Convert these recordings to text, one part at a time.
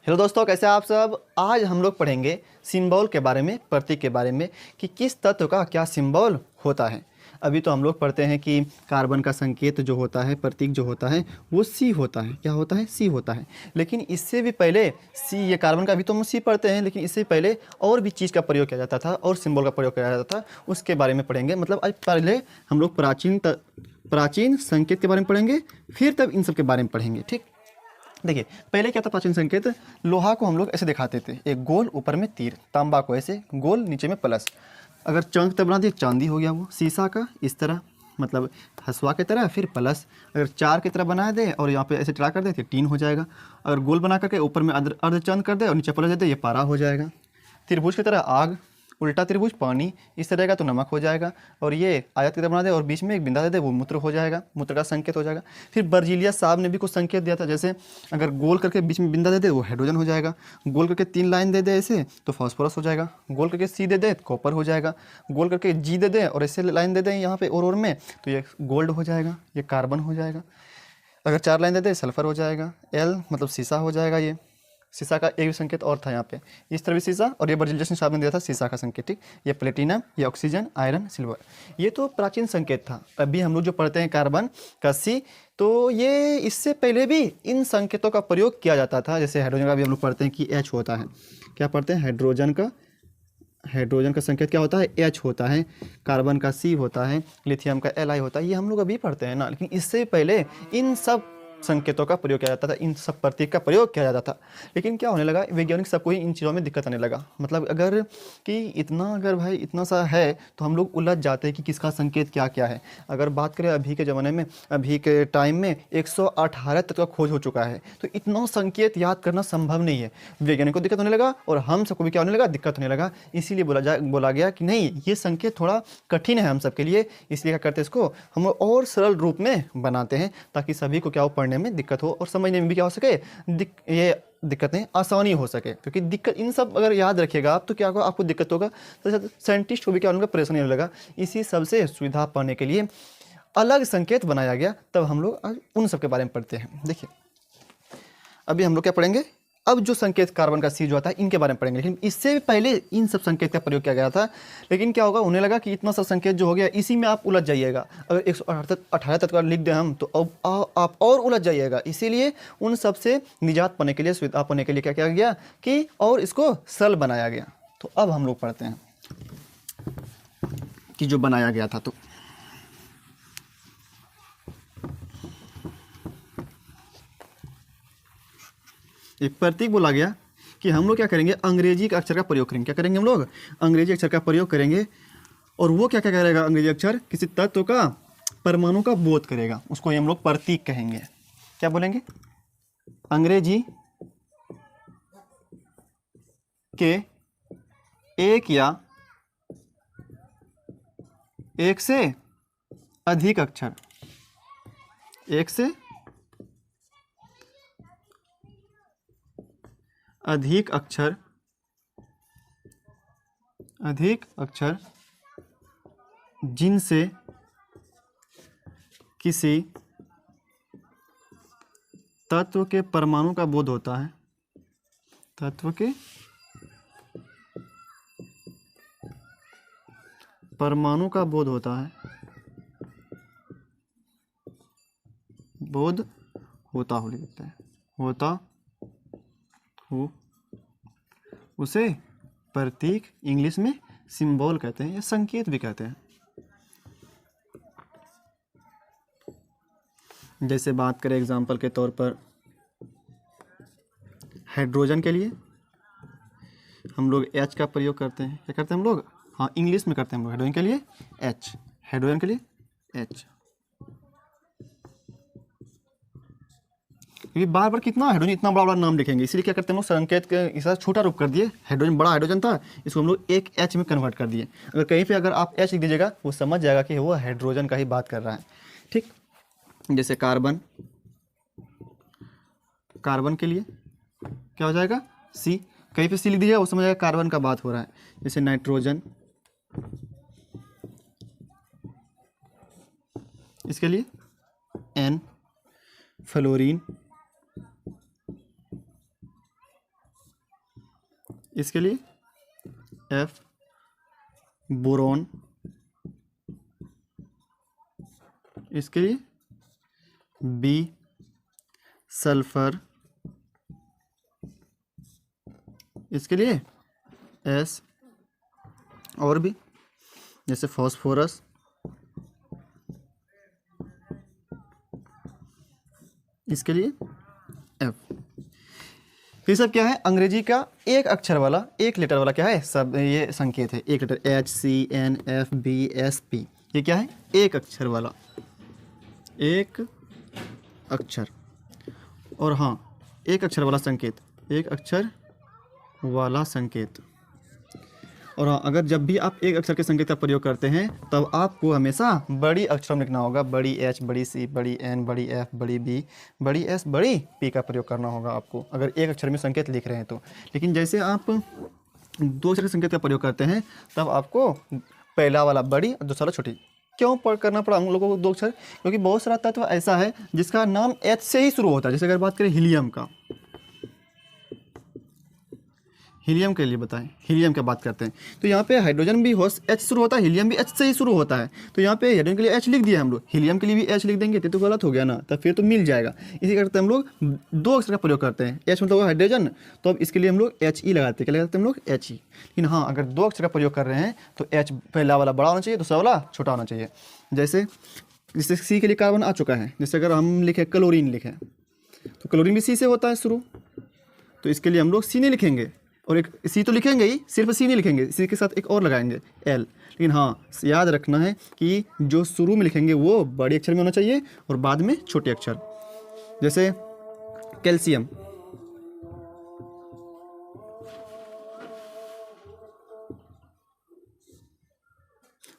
Hello दोस्तों, कैसे हैं आप सब। आज हम लोग पढ़ेंगे सिंबल के बारे में, प्रतीक के बारे में कि किस तत्व का क्या सिंबल होता है। अभी तो हम लोग पढ़ते हैं कि कार्बन का संकेत जो होता है, प्रतीक जो होता है वो सी होता है। क्या होता है? सी होता है। लेकिन इससे भी पहले सी, ये कार्बन का भी तो हम सी पढ़ते हैं, लेकिन इससे पहले और भी चीज़ का प्रयोग किया जाता था और सिंबल का प्रयोग किया जाता था, उसके बारे में पढ़ेंगे। मतलब आज पहले हम लोग प्राचीन संकेत के बारे में पढ़ेंगे, फिर तब इन सब के बारे में पढ़ेंगे। ठीक, देखिए पहले क्या था प्राचीन संकेत। लोहा को हम लोग ऐसे दिखाते थे, एक गोल ऊपर में तीर, तांबा को ऐसे गोल नीचे में प्लस। अगर चांद की तरह बना दिया, चांदी हो गया वो। शीशा का इस तरह, मतलब हसुआ की तरह, फिर प्लस। अगर चार की तरह बना दे और यहाँ पे ऐसे ट्रा कर दे तो टीन हो जाएगा। अगर गोल बना करके ऊपर में अर्धचंद कर दे और नीचे प्लस दे दे, ये पारा हो जाएगा। त्रिभुज की तरह आग, उल्टा त्रिभुज पानी, इस तरह का तो नमक हो जाएगा। और ये आयत की तरह बना दे और बीच में एक बिंदा दे दे, वो मूत्र हो जाएगा, मूत्र का संकेत हो जाएगा। फिर बर्जीलियस साहब ने भी कुछ संकेत दिया था, जैसे अगर गोल करके बीच में बिंदा दे दे वो हाइड्रोजन हो जाएगा, गोल करके 3 लाइन दे दे ऐसे तो फास्फोरस हो जाएगा, गोल करके सी दे दे तो कॉपर हो जाएगा, गोल करके जी दे दे और ऐसे लाइन दे दे यहाँ पे और में तो ये गोल्ड हो जाएगा, ये कार्बन हो जाएगा। अगर 4 लाइन दे दे सल्फर हो जाएगा, एल मतलब शीशा हो जाएगा। ये शीशा का एक भी संकेत और था यहाँ पे, इस तरह भी शीशा। और ये बर्जिलियस साहब ने दिया था शीशा का संकेत। ठीक, ये प्लेटिनम, ये ऑक्सीजन, आयरन, सिल्वर, ये तो प्राचीन संकेत था। अभी हम लोग जो पढ़ते हैं कार्बन का सी, तो ये इससे पहले भी इन संकेतों का प्रयोग किया जाता था। जैसे हाइड्रोजन का भी हम लोग पढ़ते हैं कि एच होता है। क्या पढ़ते हैं? हाइड्रोजन का संकेत क्या होता है? एच होता है। कार्बन का सी होता है। लिथियम का एल आई होता है। ये हम लोग अभी पढ़ते हैं ना, लेकिन इससे पहले इन सब संकेतों का प्रयोग किया जाता था, इन सब प्रतीक का प्रयोग किया जाता था। लेकिन क्या होने लगा, वैज्ञानिक सबको ही इन चीज़ों में दिक्कत आने लगा। मतलब अगर कि इतना, अगर भाई इतना सा है तो हम लोग उलझ जाते हैं कि किसका संकेत क्या क्या है। अगर बात करें अभी के ज़माने में, अभी के टाइम में 118 तक का खोज हो चुका है, तो इतना संकेत याद करना संभव नहीं है। वैज्ञानिक को दिक्कत होने लगा और हम सबको भी क्या होने लगा, दिक्कत होने लगा। इसीलिए बोला गया कि नहीं, ये संकेत थोड़ा कठिन है हम सबके लिए, इसलिए क्या करते हैं, इसको हम और सरल रूप में बनाते हैं ताकि सभी को क्या हो, पढ़ने में दिक्कत हो और समझने में भी क्या हो सके, ये दिक्कतें आसानी हो सके। क्योंकि दिक्कत इन सब अगर याद रखिएगा आप तो क्या होगा, आपको दिक्कत होगा, तो साइंटिस्ट को भी क्या होगा, परेशानी होने लगा। इसी सबसे सुविधा पाने के लिए अलग संकेत बनाया गया। तब हम लोग आज उन सब के बारे में पढ़ते हैं। देखिए अभी हम लोग क्या पढ़ेंगे, अब जो संकेत कार्बन का सी जो आता है इनके बारे में पढ़ेंगे। लेकिन इससे भी पहले इन सब संकेत का प्रयोग किया गया था। लेकिन क्या होगा, उन्हें लगा कि इतना सा संकेत जो हो गया, इसी में आप उलझ जाइएगा। अगर 118 तक का लिख दें हम तो अब आप और उलझ जाइएगा। इसीलिए उन सब से निजात पाने के लिए, सुविधा पाने के लिए क्या किया गया कि और इसको सरल बनाया गया। तो अब हम लोग पढ़ते हैं कि जो बनाया गया था। तो एक प्रतीक बोला गया कि हम लोग क्या करेंगे, अंग्रेजी का अक्षर का प्रयोग करेंगे। क्या करेंगे हम लोग? अंग्रेजी अक्षर का प्रयोग करेंगे। और वो क्या क्या करेगा, अंग्रेजी अक्षर किसी तत्व का, परमाणु का बोध करेगा, उसको हम लोग प्रतीक कहेंगे। क्या बोलेंगे? अंग्रेजी के एक या एक से अधिक अक्षर, एक से अधिक अक्षर जिनसे किसी तत्व के परमाणु का बोध होता है, तत्व के परमाणु का बोध होता है, बोध होता हो लिखता है, होता हो, उसे प्रतीक, इंग्लिश में सिंबल कहते हैं या संकेत भी कहते हैं। जैसे बात करें एग्जाम्पल के तौर पर हाइड्रोजन के लिए हम लोग एच का प्रयोग करते हैं। क्या करते हैं हम लोग? हाँ, इंग्लिश में करते हैं हम लोग हाइड्रोजन के लिए एच, हाइड्रोजन के लिए एच। क्योंकि बार बार कितना हाइड्रोजन, इतना बड़ा बड़ा नाम लिखेंगे, इसलिए क्या करते हैं हम लोग, संकेत के इस छोटा रूप कर दिए। हाइड्रोजन बड़ा हाइड्रोजन था, इसको हम लोग एक एच में कन्वर्ट कर दिए। अगर कहीं पे अगर आप एच लिख दीजिएगा, वो समझ जाएगा कि वो हाइड्रोजन का ही बात कर रहा है। ठीक, जैसे कार्बन, कार्बन के लिए क्या हो जाएगा, सी। कहीं पे सी लिख दीजिएगा, वो समझ जाएगा कार्बन का बात हो रहा है। जैसे नाइट्रोजन, इसके लिए एन। फ्लोरीन, इसके लिए F बोरोन, इसके लिए B सल्फर, इसके लिए S और भी जैसे फॉस्फोरस, इसके लिए F। ये सब क्या है? अंग्रेजी का एक अक्षर वाला, एक लेटर वाला क्या है? सब ये संकेत है। एक letter H C N F B S P, ये क्या है? एक अक्षर वाला, एक अक्षर। और हाँ, एक अक्षर वाला संकेत, एक अक्षर वाला संकेत। और हाँ, अगर जब भी आप एक अक्षर के संकेत का प्रयोग करते हैं तब आपको हमेशा बड़ी अक्षर में लिखना होगा। बड़ी H, बड़ी C, बड़ी N, बड़ी F, बड़ी B, बड़ी S, बड़ी P का प्रयोग करना होगा आपको, अगर एक अक्षर में संकेत लिख रहे हैं तो। लेकिन जैसे आप दो अक्षर के संकेत का प्रयोग करते हैं तब आपको पहला वाला बड़ी और दूसरा वाला छोटी। क्यों करना पड़ा हम लोगों को दो अक्षर? क्योंकि बहुत सारा तत्व ऐसा है जिसका नाम H से ही शुरू होता है। जैसे अगर बात करें हीलियम का, हीलियम के लिए बताएं, हीलियम की बात करते हैं तो यहाँ पे हाइड्रोजन भी H शुरू होता है, हीलियम भी H से ही शुरू होता है। तो यहाँ पे हाइड्रोजन के लिए H लिख दिया हम लोग, हीलियम के लिए भी H लिख देंगे तो गलत हो गया ना, तब फिर तो मिल जाएगा। इसी करते हम लोग दो अक्षर का प्रयोग करते हैं। H मतलब हाइड्रोजन, तो अब इसके लिए हम लोग HE लगाते हैं। क्या लगाते हैं हम लोग? HE। लेकिन हाँ, अगर दो अक्षर का प्रयोग कर रहे हैं तो H पहला वाला बड़ा होना चाहिए, दूसरा वाला छोटा होना चाहिए। जैसे C के लिए कार्बन आ चुका है, जैसे अगर हम लिखें क्लोरीन लिखें तो क्लोरीन भी C से होता है शुरू, तो इसके लिए हम लोग C नहीं लिखेंगे, और एक सी तो लिखेंगे ही, सिर्फ सी नहीं लिखेंगे, सी के साथ एक और लगाएंगे L। लेकिन हाँ, याद रखना है कि जो शुरू में लिखेंगे वो बड़े अक्षर में होना चाहिए और बाद में छोटे अक्षर। जैसे कैल्शियम,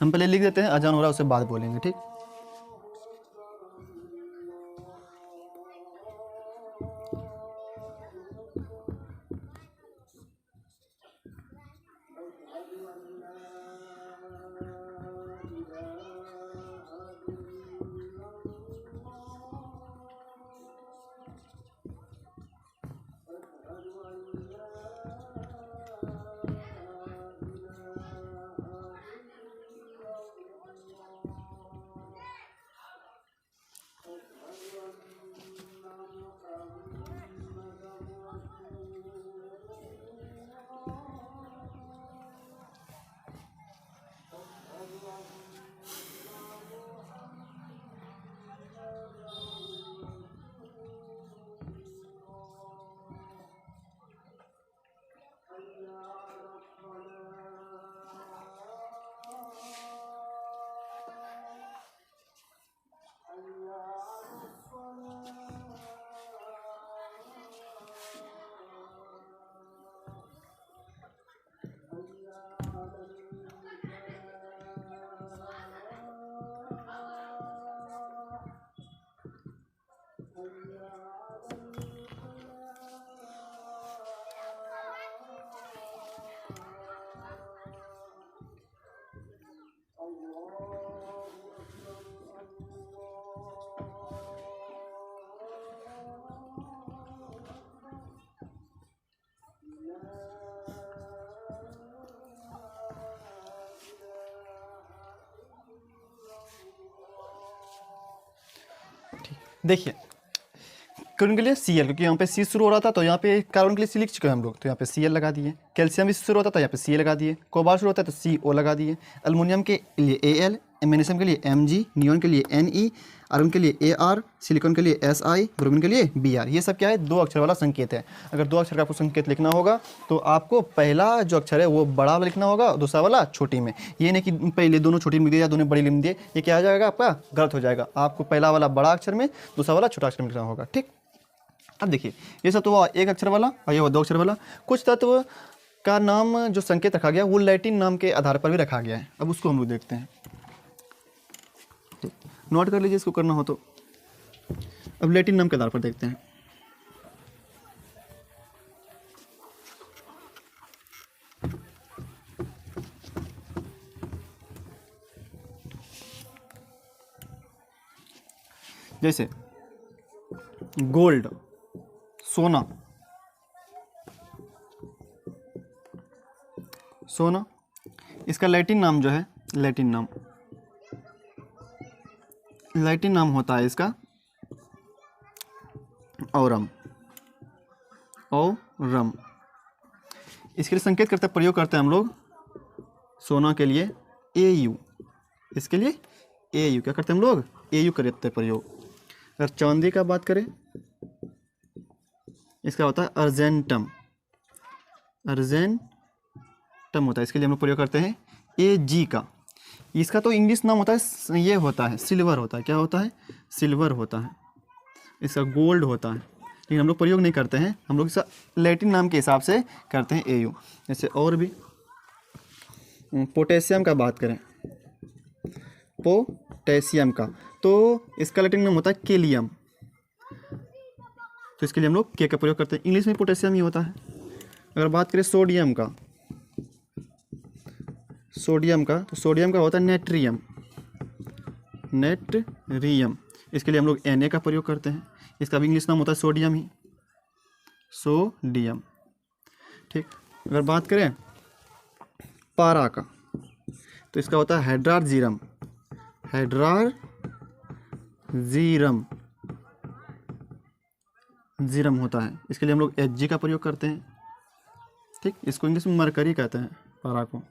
हम पहले लिख देते हैं, अजान हो रहा है उससे बाद बोलेंगे, ठीक। देखिए क्लोरीन के लिए Cl, क्योंकि यहाँ पे C शुरू हो रहा था तो यहाँ पे कार्बन के लिए C लिख चुके हैं हम लोग, तो यहाँ पे Cl लगा दिए। कैल्शियम भी शुरू होता था, यहाँ पे C लगा दिए। कोबाल्ट शुरू होता है तो CO लगा दिए। एल्युमिनियम के लिए Al, मैग्नीशियम के लिए Mg, नियोन के लिए Ne, आर्गन के लिए Ar, सिलिकॉन के लिए Si, ब्रोमीन के लिए Br। ये सब क्या है? दो अक्षर वाला संकेत है। अगर दो अक्षर का आपको संकेत लिखना होगा तो आपको पहला जो अक्षर है वो बड़ा वाला लिखना होगा, दूसरा वाला छोटी में। ये नहीं कि पहले दोनों छोटी में दिए या दोनों बड़ी में दिए, ये क्या हो जाएगा? आपका गलत हो जाएगा। आपको पहला वाला बड़ा अक्षर में, दूसरा वाला छोटा अक्षर में लिखना होगा, ठीक। अब देखिए, ये सब तो हुआ एक अक्षर वाला और ये हुआ दो अक्षर वाला। कुछ तत्व का नाम जो संकेत रखा गया वो लैटिन नाम के आधार पर भी रखा गया है। अब उसको हम लोग देखते हैं, नोट कर लीजिए इसको करना हो तो। अब लैटिन नाम के आधार पर देखते हैं। जैसे गोल्ड, सोना, सोना। इसका लैटिन नाम जो है, लैटिन नाम होता है इसका औरम। इसके लिए संकेत करते प्रयोग करते हैं हम लोग सोना के लिए Au। इसके लिए Au क्या करते हैं हम लोग, Au करते हैं प्रयोग। अगर चांदी का बात करें, इसका होता है अर्जेंटम होता है, इसके लिए हम लोग प्रयोग करते हैं Ag का। इसका तो इंग्लिश नाम होता है, ये होता है सिल्वर होता है। क्या होता है, सिल्वर होता है। इसका गोल्ड होता है, लेकिन हम लोग प्रयोग नहीं करते हैं, हम लोग इसका लैटिन नाम के हिसाब से करते हैं Au। जैसे और भी पोटेशियम का बात करें, पोटेशियम का तो इसका लैटिन नाम होता है केलियम, तो इसके लिए हम लोग के का प्रयोग करते हैं। इंग्लिश में पोटेशियम ही होता है। अगर बात करें सोडियम का, तो सोडियम का होता है नेट्रियम। इसके लिए हम लोग Na का प्रयोग करते हैं। इसका भी इंग्लिश नाम होता है सोडियम ही, सोडियम। ठीक। अगर बात करें पारा का, तो इसका होता है हाइड्रारजीरम होता है। इसके लिए हम लोग Hg का प्रयोग करते हैं। ठीक। इसको इंग्लिश में मरकरी कहते हैं पारा को,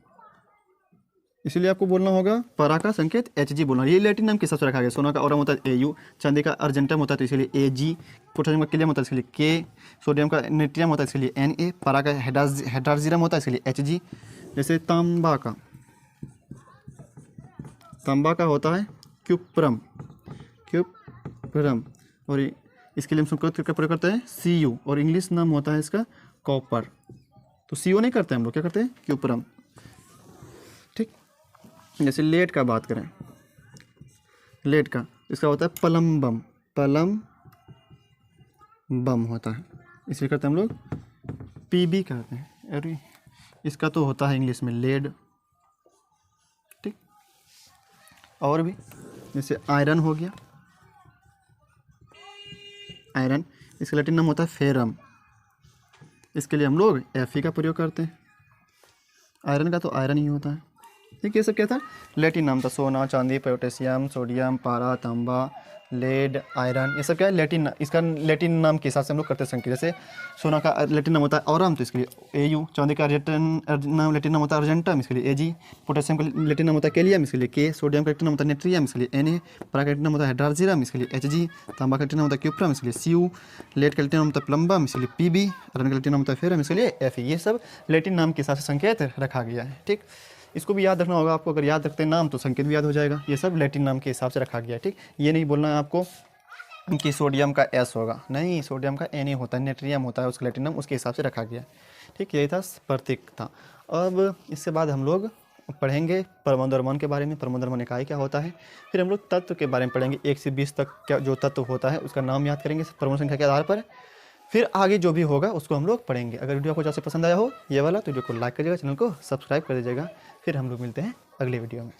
इसीलिए आपको बोलना होगा पारा का संकेत Hg बोलना। ये लैटिन नाम के हिसाब से रखा गया। सोना का औरम होता है Au, चांदी का अर्जेंटम होता है तो इसके लिए Ag, पोटेशियम का केलियम होता है इसके लिए K, सोडियम का नेट्रियम होता है इसके लिए Na, पारा का हाइड्रारजीरम होता है इसके लिए Hg। जैसे तांबा का होता है क्यूप्रम, और इसके लिए हम संकेत का प्रयोग करते हैं Cu, और इंग्लिश नाम होता है इसका कॉपर। तो Cu नहीं करते हम लोग, क्या करते हैं, क्यूप्रम। ठीक। जैसे लेड का बात करें, लेड का इसका होता है पलम बम होता है, इसलिए करते हैं हम लोग Pb कहते हैं। अरे इसका तो होता है इंग्लिश में लेड। ठीक। और भी जैसे आयरन हो गया, आयरन इसका लैटिन नाम होता है फेरम, इसके लिए हम लोग Fe का प्रयोग करते हैं। आयरन का तो आयरन ही होता है। ठीक। ये सब क्या था, लैटिन नाम था। सोना, चांदी, पोटेशियम, सोडियम, पारा, तांबा, लेड, आयरन, ये सब क्या है लैटिन, इसका लैटिन नाम के हिसाब से हम लोग करते हैं संकेत। जैसे सोना का लैटिन नाम होता है औरम, तो इसके लिए Au, चांदी का लैटिन नाम होता है अर्जेंटम, इसके लिए Ag, पोटेशियम का लैटिन नाम होता है केलियम, इसके लिए K, सोडियम का लैटिन नाम होता है नेट्रियम, इसके लिए Na, पारा का लैटिन नाम होता है हाइड्रारजीरम, इसके लिए Hg, तांबा का लैटिन नाम होता है क्यूप्रम, इसके लिए Cu, लेड का लैटिन नाम होता है प्लम्बम, इसके लिए Pb, आयरन का लैटिन नाम होता है फेरम, इसके लिए Fe। ये सब लैटिन नाम के हिसाब से संकेत रखा गया है। ठीक। इसको भी याद रखना होगा आपको। अगर याद रखते हैं नाम तो संकेत भी याद हो जाएगा। ये सब लैटिन नाम के हिसाब से रखा गया है। ठीक। ये नहीं बोलना है आपको कि सोडियम का S होगा, नहीं, सोडियम का Na होता है, नेट्रियम होता है, उसका लैटिन नाम उसके हिसाब से रखा गया है। ठीक। यही था प्रतीक था। अब इससे बाद हम लोग पढ़ेंगे परमाणु के बारे में, परमाणु इकाई क्या होता है। फिर हम लोग तत्व के बारे में पढ़ेंगे, 1 से 20 तक क्या जो तत्व होता है उसका नाम याद करेंगे परमाणु संख्या के आधार पर। फिर आगे जो भी होगा उसको हम लोग पढ़ेंगे। अगर वीडियो आपको ज़्यादा पसंद आया हो ये वाला, तो वीडियो को लाइक करिएगा, चैनल को सब्सक्राइब कर दीजिएगा। फिर हम लोग मिलते हैं अगले वीडियो में।